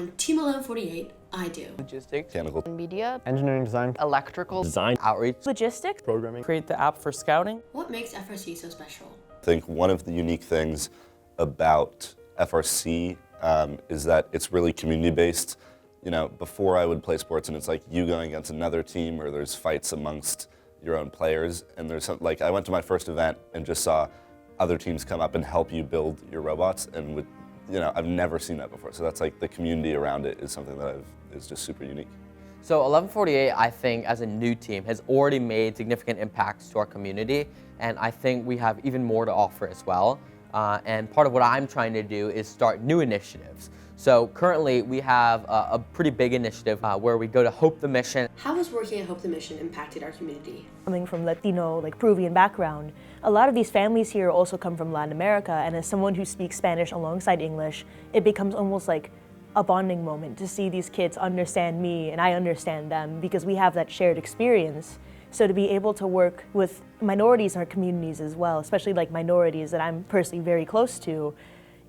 On Team 1148, I do logistics, mechanical, media, engineering design, electrical, design, outreach, logistics, programming, create the app for scouting. What makes FRC so special? I think one of the unique things about FRC is that it's really community-based. You know, before I would play sports and it's like you going against another team or there's fights amongst your own players, and there's some, like I went to my first event and just saw other teams come up and help you build your robots, and with, you know, I've never seen that before. So that's like the community around it is something that is just super unique. So 1148, I think, as a new team, has already made significant impacts to our community, and I think we have even more to offer as well. And part of what I'm trying to do is start new initiatives. So currently, we have a pretty big initiative where we go to Hope the Mission. How has working at Hope the Mission impacted our community? Coming from Latino, Peruvian background, a lot of these families here also come from Latin America, and as someone who speaks Spanish alongside English, it becomes almost like a bonding moment to see these kids understand me and I understand them because we have that shared experience. So to be able to work with minorities in our communities as well, especially minorities that I'm personally very close to,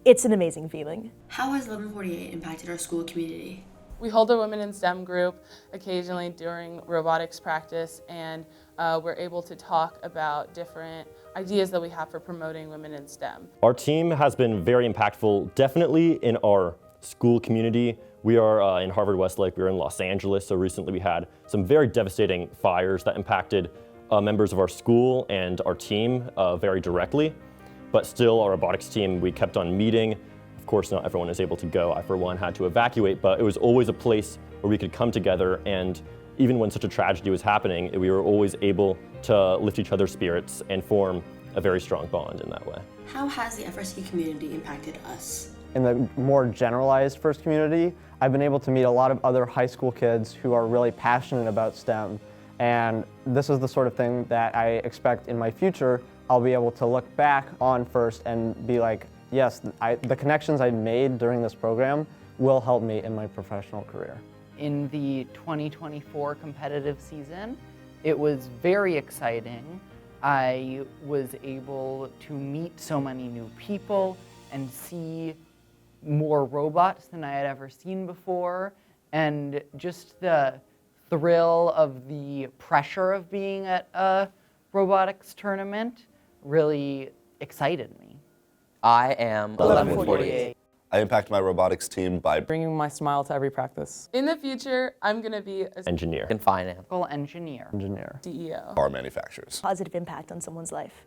it's an amazing feeling. How has 1148 impacted our school community? We hold a Women in STEM group occasionally during robotics practice, and we're able to talk about different ideas that we have for promoting women in STEM. Our team has been very impactful, definitely in our school community. We are in Harvard-Westlake, we were in Los Angeles, so recently we had some very devastating fires that impacted members of our school and our team very directly. But still, our robotics team, we kept on meeting. Of course, not everyone is able to go. I, for one, had to evacuate, but it was always a place where we could come together, and even when such a tragedy was happening, we were always able to lift each other's spirits and form a very strong bond in that way. How has the FRC community impacted us? In the more generalized FIRST community, I've been able to meet a lot of other high school kids who are really passionate about STEM, and this is the sort of thing that I expect in my future I'll be able to look back on FIRST and be like, yes, the connections I made during this program will help me in my professional career. In the 2024 competitive season, it was very exciting. I was able to meet so many new people and see more robots than I had ever seen before, and just the thrill of the pressure of being at a robotics tournament really excited me. I am 1148. I impact my robotics team by Bringing my smile to every practice. In the future, I'm going to be an Engineer. In finance. Engineer. CEO. car manufacturers. Positive impact on someone's life.